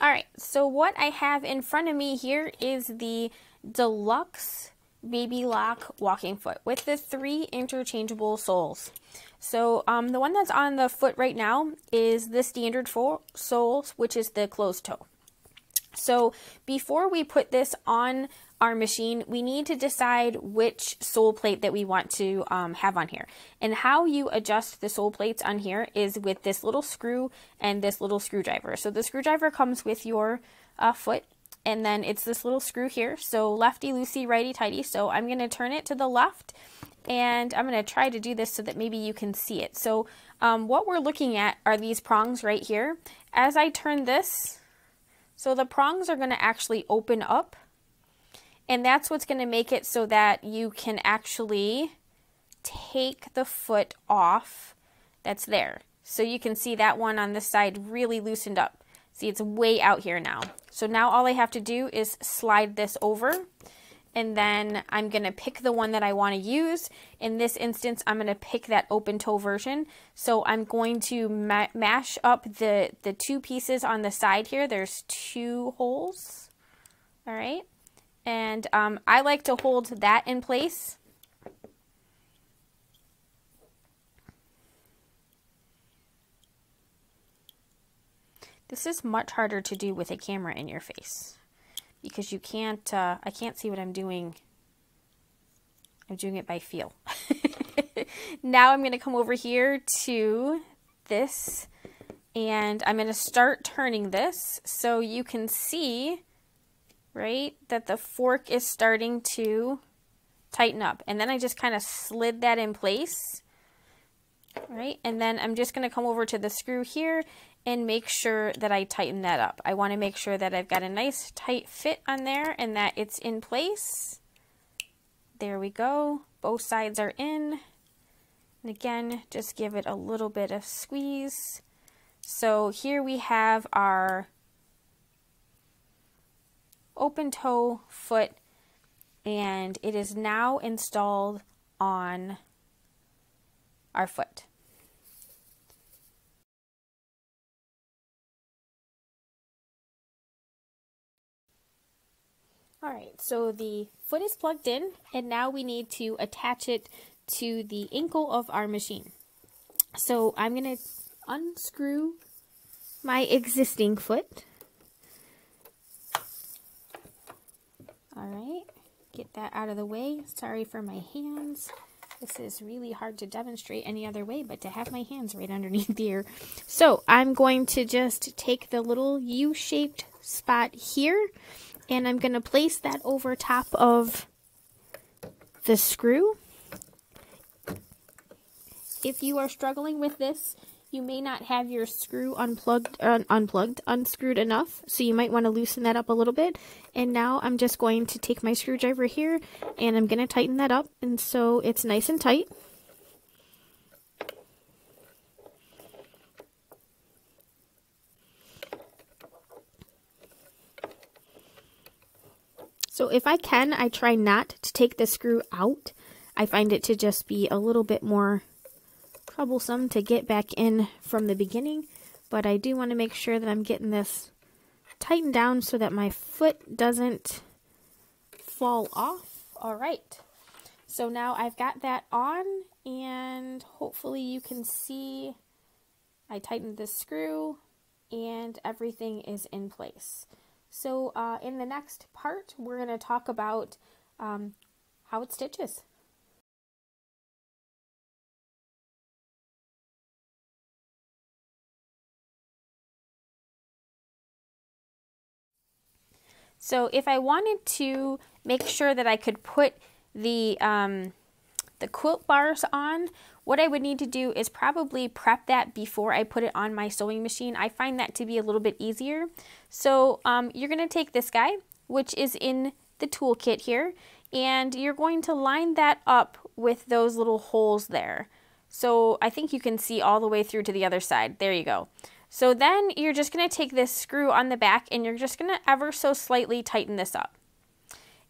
All right, so what I have in front of me here is the Deluxe Baby Lock Walking Foot with the 3 interchangeable soles. So the one that's on the foot right now is the standard sole, which is the closed toe. So before we put this on our machine, we need to decide which sole plate that we want to have on here. And how you adjust the sole plates on here is with this little screw and this little screwdriver. So the screwdriver comes with your foot, and then it's this little screw here. So lefty loosey, righty tighty. So I'm going to turn it to the left, and I'm going to try to do this so that maybe you can see it. So what we're looking at are these prongs right here. As I turn this, so the prongs are going to actually open up, and that's what's going to make it so that you can actually take the foot off that's there. So you can see that one on this side really loosened up. See, it's way out here now. So now all I have to do is slide this over, and then I'm going to pick the one that I want to use. In this instance, I'm going to pick that open toe version. So I'm going to mash up the 2 pieces on the side here. There's 2 holes. All right. And I like to hold that in place. This is much harder to do with a camera in your face because you can't, I can't see what I'm doing. I'm doing it by feel. Now I'm going to come over here to this, and I'm going to start turning this so you can see, right, that the fork is starting to tighten up. And then I just kind of slid that in place, right? And then I'm just going to come over to the screw here and make sure that I tighten that up. I want to make sure that I've got a nice tight fit on there and that it's in place. There we go. Both sides are in. And again, just give it a little bit of squeeze. So here we have our open toe foot, and it is now installed on our foot. All right, so the foot is plugged in, and now we need to attach it to the ankle of our machine. So I'm going to unscrew my existing foot. All right, get that out of the way. Sorry for my hands. This is really hard to demonstrate any other way but to have my hands right underneath here. So I'm going to just take the little U-shaped spot here, and I'm going to place that over top of the screw. If you are struggling with this, you may not have your screw unscrewed enough, so you might want to loosen that up a little bit. And now I'm just going to take my screwdriver here, and I'm going to tighten that up, and so it's nice and tight. So if I can, I try not to take the screw out. I find it to just be a little bit more troublesome to get back in from the beginning, but I do want to make sure that I'm getting this tightened down so that my foot doesn't fall off. All right, so now I've got that on, and hopefully you can see I tightened the screw and everything is in place. So in the next part, we're going to talk about how it stitches. So if I wanted to make sure that I could put the quilt bars on, what I would need to do is probably prep that before I put it on my sewing machine. I find that to be a little bit easier. So you're going to take this guy, which is in the toolkit here, and you're going to line that up with those little holes there. So I think you can see all the way through to the other side. There you go. So then you're just going to take this screw on the back, and you're just going to ever so slightly tighten this up.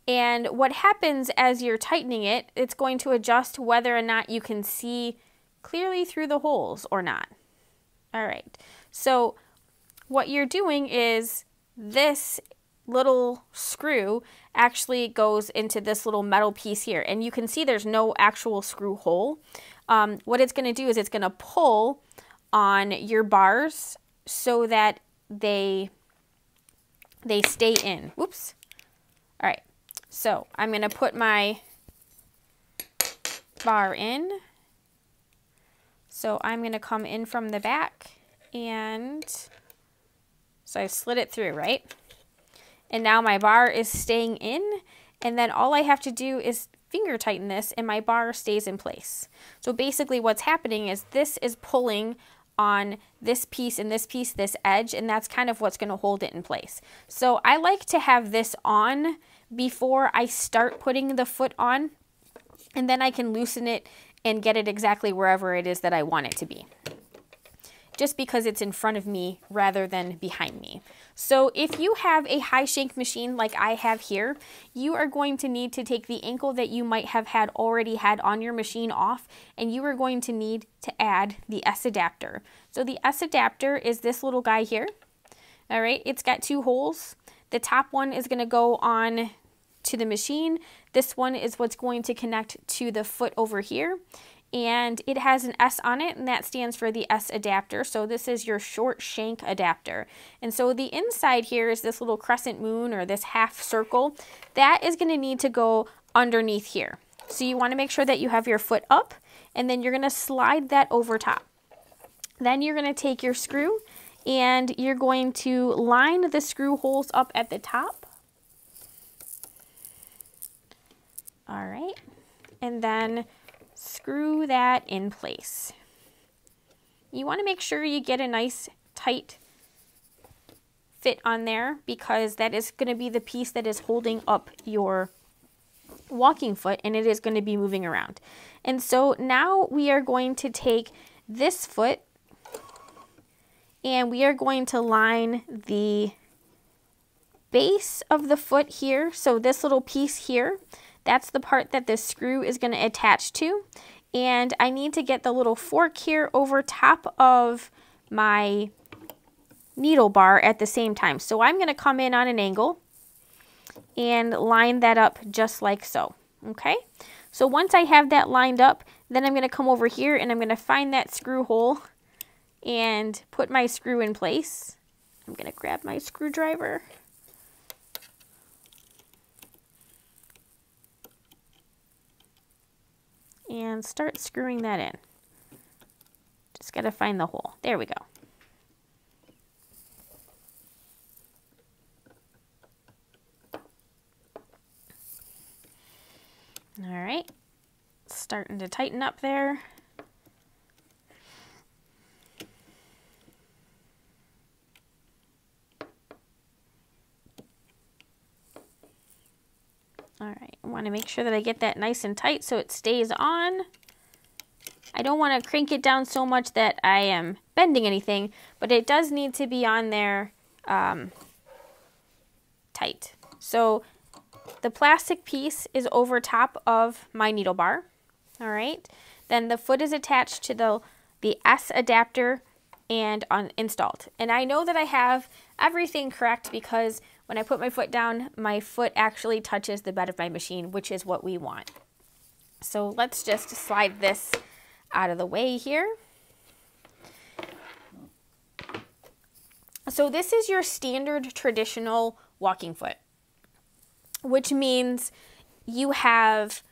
And what happens as you're tightening it, it's going to adjust whether or not you can see clearly through the holes or not. All right, so what you're doing is this little screw actually goes into this little metal piece here, and you can see there's no actual screw hole. What it's going to do is it's going to pull on your bars so that they stay in. Whoops. All right, so I'm going to put my bar in. So I'm going to come in from the back, and so I've slid it through, right? And now my bar is staying in, and then all I have to do is finger tighten this and my bar stays in place. So basically what's happening is this is pulling on this piece and this piece, this edge, and that's kind of what's going to hold it in place. So I like to have this on before I start putting the foot on, and then I can loosen it and get it exactly wherever it is that I want it to be, just because it's in front of me rather than behind me. So if you have a high shank machine like I have here, you are going to need to take the ankle that you might have already had on your machine off, and you are going to need to add the S adapter. So the S adapter is this little guy here. All right, it's got 2 holes. The top one is going to go on to the machine. This one is what's going to connect to the foot over here. And it has an S on it, and that stands for the S adapter. So this is your short shank adapter. And so the inside here is this little crescent moon, or this half circle. That is going to need to go underneath here. So you want to make sure that you have your foot up, and then you're going to slide that over top. Then you're going to take your screw, and you're going to line the screw holes up at the top. All right. And then screw that in place. You want to make sure you get a nice tight fit on there, because that is going to be the piece that is holding up your walking foot, and it is going to be moving around. And so now we are going to take this foot and we are going to line the base of the foot here. So this little piece here, that's the part that this screw is going to attach to. And I need to get the little fork here over top of my needle bar at the same time. So I'm going to come in on an angle and line that up just like so. Okay? So once I have that lined up, then I'm going to come over here and I'm going to find that screw hole and put my screw in place. I'm going to grab my screwdriver. And start screwing that in. Just got to find the hole. There we go. All right. Starting to tighten up there. All right, I want to make sure that I get that nice and tight so it stays on. I don't want to crank it down so much that I am bending anything, but it does need to be on there tight. So the plastic piece is over top of my needle bar. All right, then the foot is attached to the S adapter and installed. And I know that I have everything correct because when I put my foot down, my foot actually touches the bed of my machine, which is what we want. So let's just slide this out of the way here. So this is your standard traditional walking foot, which means you have,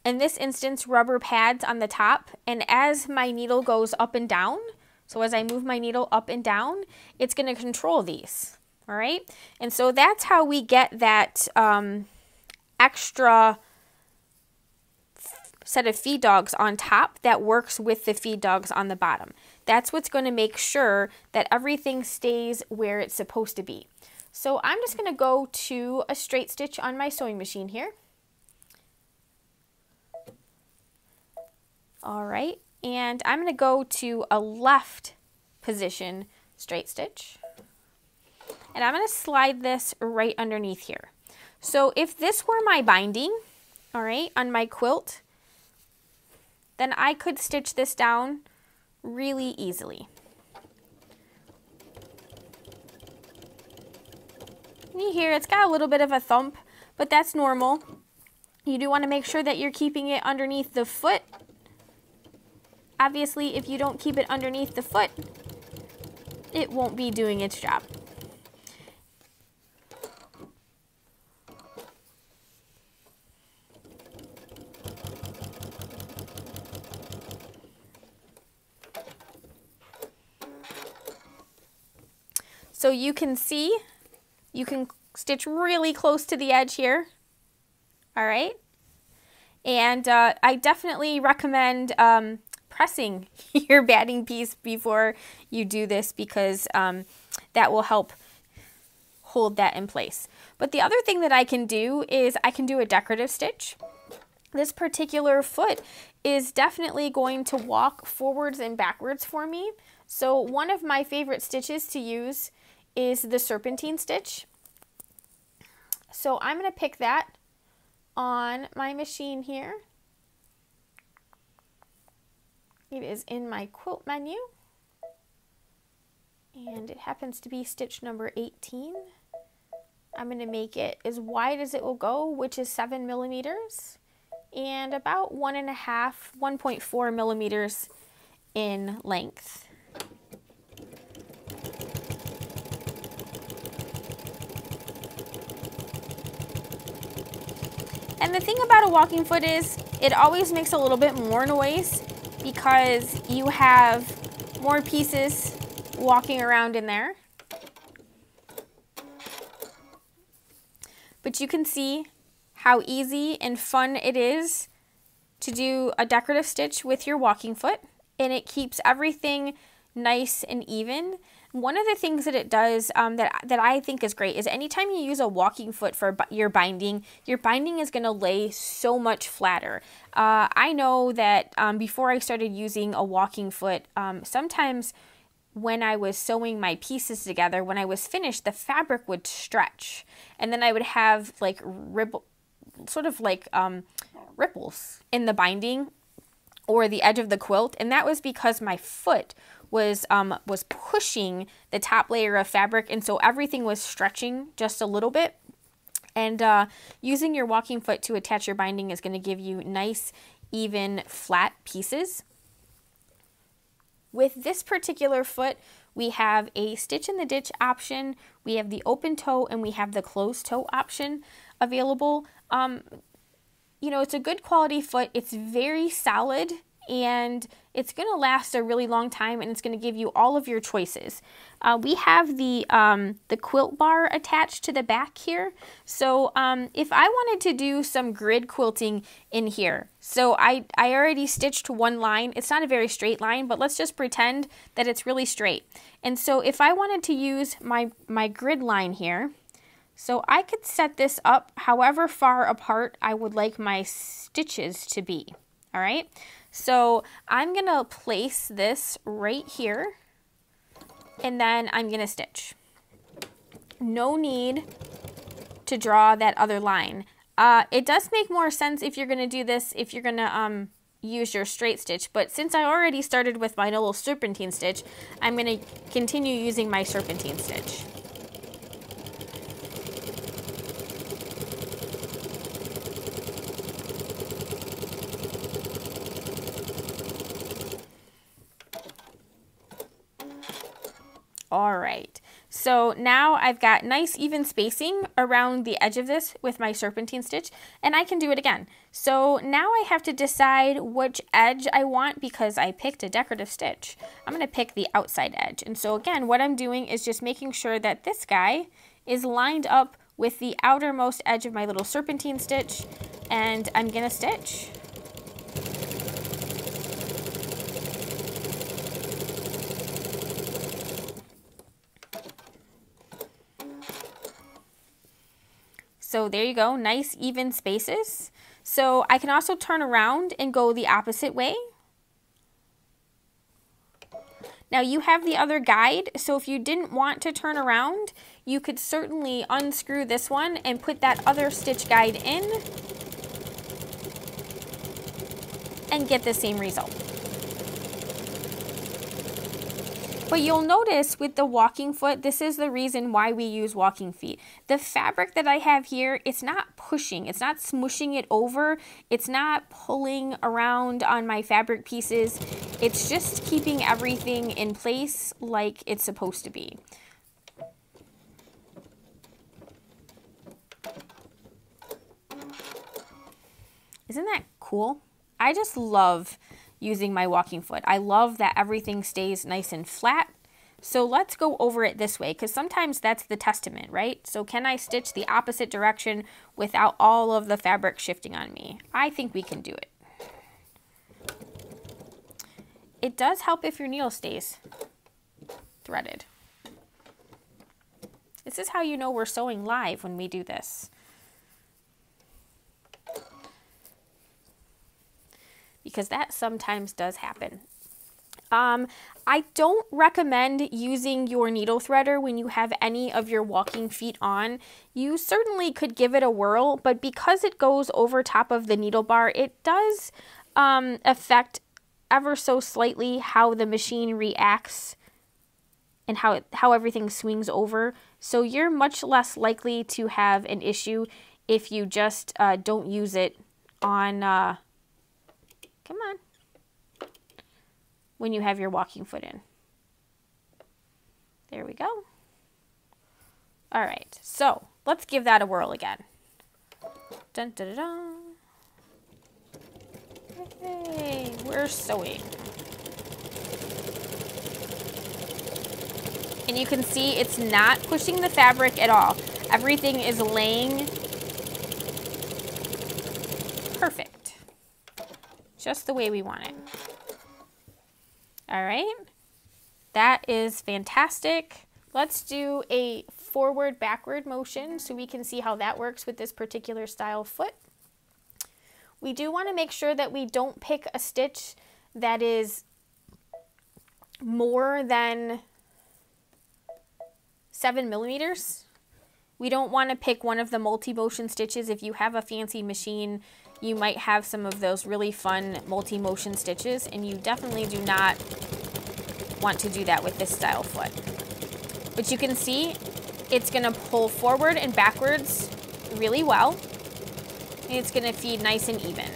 in this instance, rubber pads on the top, and as my needle goes up and down, so as I move my needle up and down, it's going to control these, all right? And so that's how we get that extra set of feed dogs on top that works with the feed dogs on the bottom. That's what's going to make sure that everything stays where it's supposed to be. So I'm just going to go to a straight stitch on my sewing machine here. All right. And I'm going to go to a left position straight stitch. And I'm going to slide this right underneath here. So if this were my binding, all right, on my quilt, then I could stitch this down really easily. You hear it's got a little bit of a thump, but that's normal. You do want to make sure that you're keeping it underneath the foot. Obviously, if you don't keep it underneath the foot, it won't be doing its job. So you can see, you can stitch really close to the edge here. All right. And I definitely recommend pressing your batting piece before you do this, because that will help hold that in place. But the other thing that I can do is I can do a decorative stitch. This particular foot is definitely going to walk forwards and backwards for me. So one of my favorite stitches to use is the serpentine stitch. So I'm going to pick that on my machine here. It is in my quilt menu, and it happens to be stitch number 18. I'm going to make it as wide as it will go, which is 7 millimeters, and about 1.4 millimeters in length. And the thing about a walking foot is it always makes a little bit more noise because you have more pieces walking around in there. But you can see how easy and fun it is to do a decorative stitch with your walking foot, and it keeps everything nice and even. One of the things that it does that I think is great is anytime you use a walking foot for your binding is going to lay so much flatter. I know that before I started using a walking foot, sometimes when I was sewing my pieces together, when I was finished, the fabric would stretch, and then I would have like ripples in the binding or the edge of the quilt, and that was because my foot was pushing the top layer of fabric, and so everything was stretching just a little bit. And using your walking foot to attach your binding is going to give you nice, even, flat pieces. With this particular foot, we have a stitch in the ditch option, we have the open toe, and we have the closed toe option available. You know, it's a good quality foot. It's very solid, and it's going to last a really long time, and it's going to give you all of your choices. We have the Quilt Bar attached to the back here. So if I wanted to do some grid quilting in here, so I already stitched one line. It's not a very straight line, but let's just pretend that it's really straight. And so if I wanted to use my grid line here, so I could set this up however far apart I would like my stitches to be. All right. So I'm going to place this right here, and then I'm going to stitch. No need to draw that other line. It does make more sense if you're going to do this, if you're going to use your straight stitch, but since I already started with my little serpentine stitch, I'm going to continue using my serpentine stitch. All right, so now I've got nice even spacing around the edge of this with my serpentine stitch, and I can do it again. So now I have to decide which edge I want because I picked a decorative stitch. I'm going to pick the outside edge. And so again, what I'm doing is just making sure that this guy is lined up with the outermost edge of my little serpentine stitch, and I'm going to stitch. So there you go, nice even spaces. So I can also turn around and go the opposite way. Now you have the other guide, so if you didn't want to turn around, you could certainly unscrew this one and put that other stitch guide in and get the same result. But you'll notice with the walking foot, this is the reason why we use walking feet. The fabric that I have here, it's not pushing, it's not smooshing it over, it's not pulling around on my fabric pieces. It's just keeping everything in place like it's supposed to be. Isn't that cool? I just love using my walking foot. I love that everything stays nice and flat. So let's go over it this way, because sometimes that's the testament, right? So can I stitch the opposite direction without all of the fabric shifting on me? I think we can do it. It does help if your needle stays threaded. This is how you know we're sewing live when we do this. Because that sometimes does happen. I don't recommend using your needle threader when you have any of your walking feet on. You certainly could give it a whirl, but because it goes over top of the needle bar, it does affect ever so slightly how the machine reacts and how everything swings over. So you're much less likely to have an issue if you just don't use it on, come on, when you have your walking foot in. There we go. All right, so let's give that a whirl again. Dun, dun, dun, dun. Hey, we're sewing. And you can see it's not pushing the fabric at all. Everything is laying perfect. Just the way we want it. All right, that is fantastic. Let's do a forward-backward motion so we can see how that works with this particular style foot. We do want to make sure that we don't pick a stitch that is more than 7 millimeters. We don't want to pick one of the multi-motion stitches. If you have a fancy machine, you might have some of those really fun multi-motion stitches, and you definitely do not want to do that with this style foot. But you can see it's going to pull forward and backwards really well, and it's going to feed nice and even.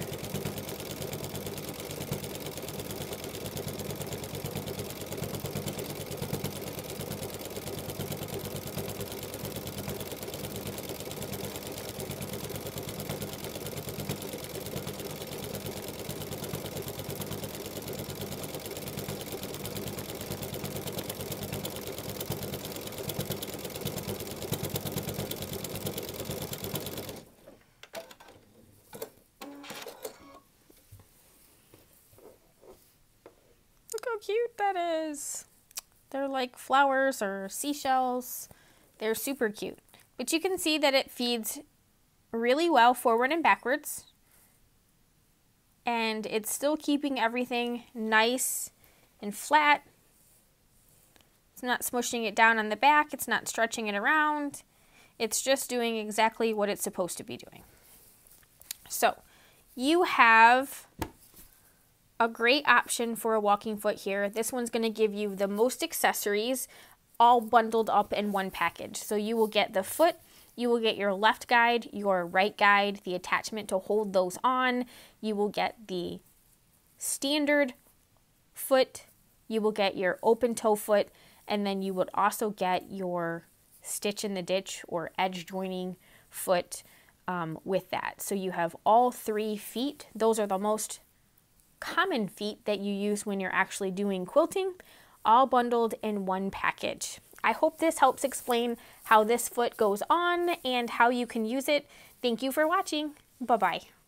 Cute that is. They're like flowers or seashells. They're super cute. But you can see that it feeds really well forward and backwards. And it's still keeping everything nice and flat. It's not smushing it down on the back. It's not stretching it around. It's just doing exactly what it's supposed to be doing. So you have a great option for a walking foot here. This one's going to give you the most accessories all bundled up in one package. So you will get the foot, you will get your left guide, your right guide, the attachment to hold those on. You will get the standard foot, you will get your open toe foot, and then you would also get your stitch in the ditch or edge joining foot with that. So you have all 3 feet. Those are the most common feet that you use when you're actually doing quilting, all bundled in one package. I hope this helps explain how this foot goes on and how you can use it. Thank you for watching. Bye-bye.